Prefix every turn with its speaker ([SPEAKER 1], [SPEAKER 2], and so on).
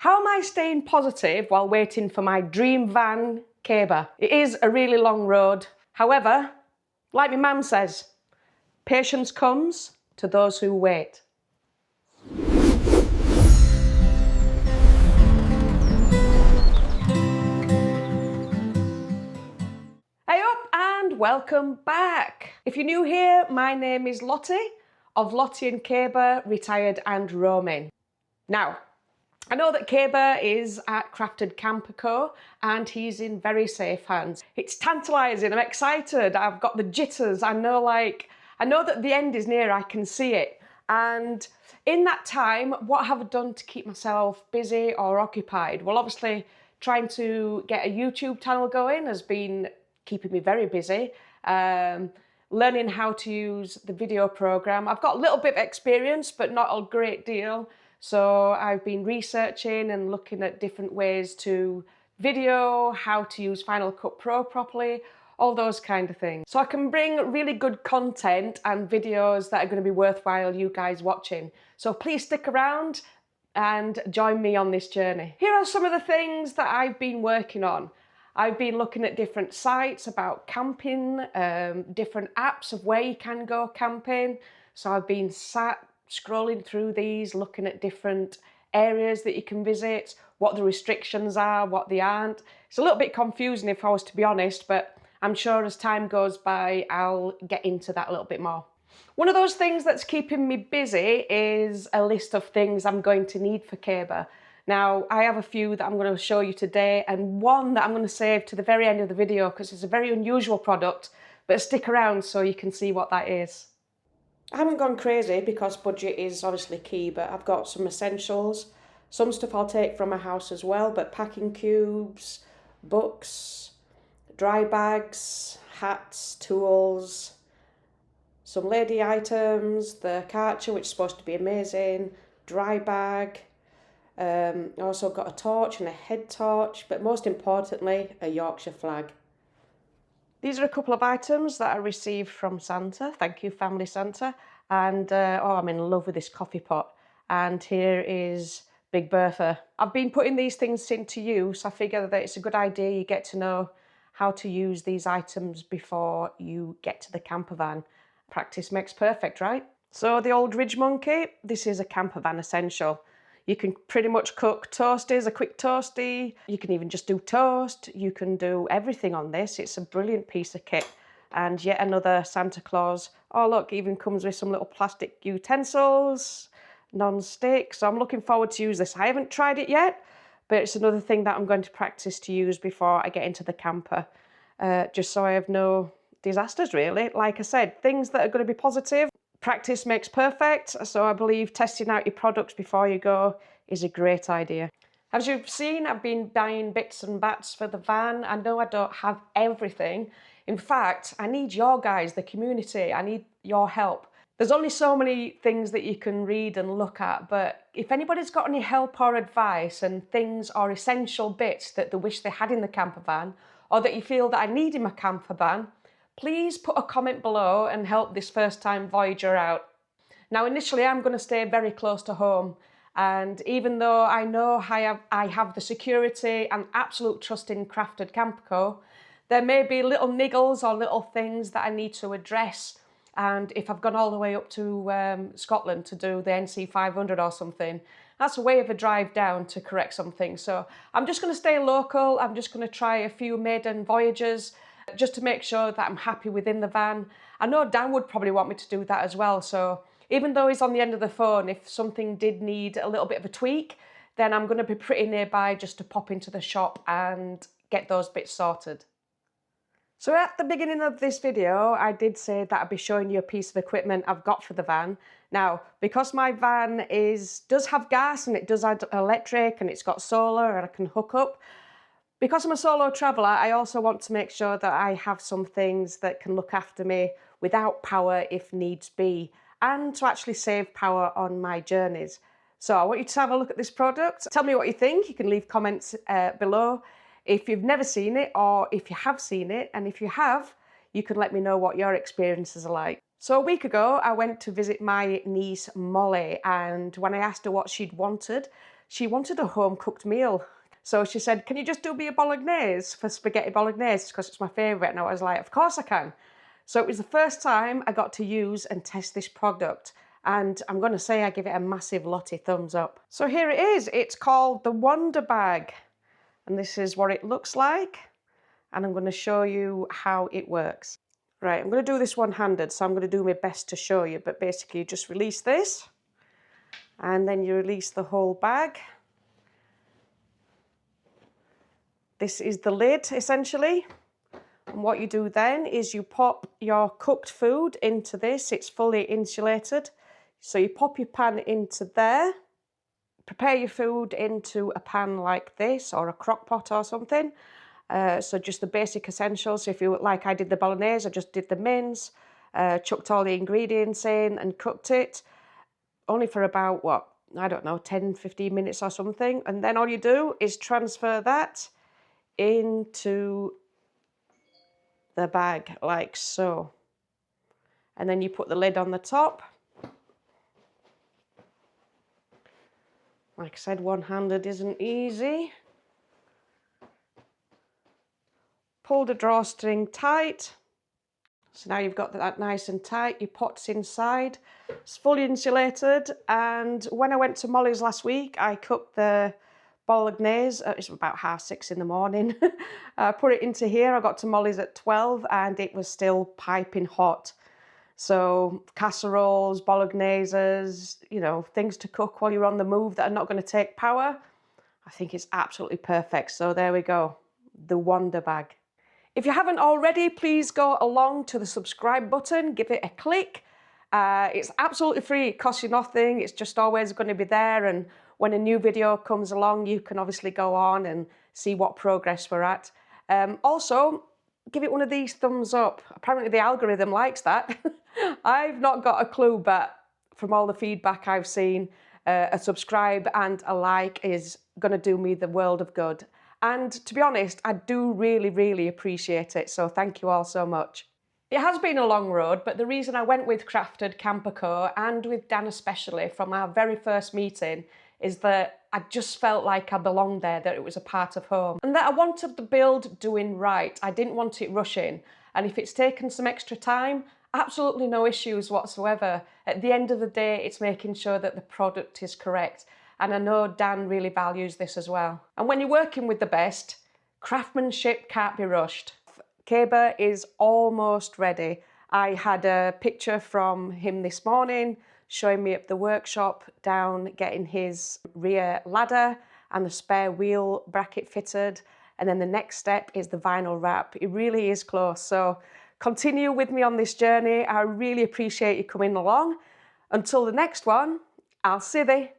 [SPEAKER 1] How am I staying positive while waiting for my dream van, Caber? It is a really long road. However, like my mum says, patience comes to those who wait. Hey up and welcome back. If you're new here, my name is Lottie of Lottie and Caber, retired and roaming. Now, I know that Caber is at Crafted Camper Co and he's in very safe hands. It's tantalising, I'm excited, I've got the jitters, I know that the end is near, I can see it. And in that time, what have I done to keep myself busy or occupied? Well, obviously, trying to get a YouTube channel going has been keeping me very busy. Learning how to use the video program. I've got a little bit of experience, but not a great deal. So I've been researching and looking at different ways to video, how to use Final Cut Pro properly, all those kind of things. So I can bring really good content and videos that are going to be worthwhile you guys watching. So please stick around and join me on this journey. Here are some of the things that I've been working on. I've been looking at different sites about camping, different apps of where you can go camping. So I've been sat scrolling through these, looking at different areas that you can visit, what the restrictions are, what they aren't. It's a little bit confusing if I was to be honest, but I'm sure as time goes by, I'll get into that a little bit more. One of those things that's keeping me busy is a list of things I'm going to need for Caber. Now, I have a few that I'm going to show you today and one that I'm going to save to the very end of the video because it's a very unusual product, but stick around so you can see what that is. I haven't gone crazy because budget is obviously key, but I've got some essentials. Some stuff I'll take from my house as well, but packing cubes, books, dry bags, hats, tools, some lady items, the Karcher, which is supposed to be amazing, dry bag. I also got a torch and a head torch, but most importantly, a Yorkshire flag. These are a couple of items that I received from Santa. Thank you, Family Santa. And, oh, I'm in love with this coffee pot. And here is Big Bertha. I've been putting these things into use. I figure that it's a good idea you get to know how to use these items before you get to the camper van. Practice makes perfect, right? So the old Ridge Monkey, this is a camper van essential. You can pretty much cook toasties, a quick toasty. You can even just do toast. You can do everything on this. It's a brilliant piece of kit. And yet another Santa Claus. Oh, look, even comes with some little plastic utensils, non-stick. So I'm looking forward to use this. I haven't tried it yet, but it's another thing that I'm going to practice to use before I get into the camper. Just so I have no disasters, really. Like I said, things that are going to be positive. Practice makes perfect, so I believe testing out your products before you go is a great idea. As you've seen, I've been buying bits and bats for the van. I know I don't have everything. In fact, I need your guys, the community. I need your help. There's only so many things that you can read and look at, but if anybody's got any help or advice and things or essential bits that they wish they had in the camper van, or that you feel that I need in my camper van, please put a comment below and help this first-time voyager out. Now, initially, I'm going to stay very close to home. And even though I know I have the security and absolute trust in Crafted Camper Co, there may be little niggles or little things that I need to address. And if I've gone all the way up to Scotland to do the NC 500 or something, that's a way of a drive down to correct something. So I'm just going to stay local. I'm just going to try a few maiden voyages, just to make sure that I'm happy within the van. I know Dan would probably want me to do that as well, so even though he's on the end of the phone, if something did need a little bit of a tweak, then I'm going to be pretty nearby just to pop into the shop and get those bits sorted. So at the beginning of this video, I did say that I'd be showing you a piece of equipment I've got for the van. Now, because my van does have gas and it does have electric and it's got solar and I can hook up, because I'm a solo traveller, I also want to make sure that I have some things that can look after me without power if needs be, and to actually save power on my journeys. So I want you to have a look at this product. Tell me what you think. You can leave comments below if you've never seen it or if you have seen it. And if you have, you can let me know what your experiences are like. So a week ago, I went to visit my niece Molly, and when I asked her what she'd wanted, she wanted a home-cooked meal. So she said, can you just do me a bolognese for spaghetti bolognese, because it's my favourite? And I was like, of course I can. So it was the first time I got to use and test this product. And I'm going to say I give it a massive Lottie thumbs up. So here it is. It's called the Wonder Bag. And this is what it looks like. And I'm going to show you how it works. Right, I'm going to do this one-handed, so I'm going to do my best to show you. But basically, you just release this. And then you release the whole bag. This is the lid, essentially. And what you do then is you pop your cooked food into this. It's fully insulated. So you pop your pan into there. Prepare your food into a pan like this, or a crock pot or something. So just the basic essentials. If you, like I did the bolognese, I just did the mince, chucked all the ingredients in and cooked it. Only for about, what, I don't know, 10, 15 minutes or something. And then all you do is transfer that into the bag like so. And then you put the lid on the top. Like I said, one-handed isn't easy. Pull the drawstring tight. So now you've got that nice and tight. Your pot's inside. It's fully insulated. And when I went to Molly's last week, I cooked the bolognese. It's about 6:30 in the morning. I put it into here. I got to Molly's at 12 and it was still piping hot. So casseroles, bologneses, you know, things to cook while you're on the move that are not going to take power. I think it's absolutely perfect. So there we go. The Wonder Bag. If you haven't already, please go along to the subscribe button, give it a click. It's absolutely free, it costs you nothing, it's just always going to be there, and when a new video comes along, you can obviously go on and see what progress we're at. Also, give it one of these thumbs up. Apparently the algorithm likes that. I've not got a clue, but from all the feedback I've seen, a subscribe and a like is going to do me the world of good. And to be honest, I do really, really appreciate it. So thank you all so much. It has been a long road, but the reason I went with Crafted Camper Co. and with Dan especially from our very first meeting is that I just felt like I belonged there, that it was a part of home. And that I wanted the build doing right. I didn't want it rushing. And if it's taken some extra time, absolutely no issues whatsoever. At the end of the day, it's making sure that the product is correct. And I know Dan really values this as well. And when you're working with the best, craftsmanship can't be rushed. Keber is almost ready. I had a picture from him this morning showing me at the workshop down getting his rear ladder and the spare wheel bracket fitted. And then the next step is the vinyl wrap. It really is close. So continue with me on this journey. I really appreciate you coming along. Until the next one, I'll see thee.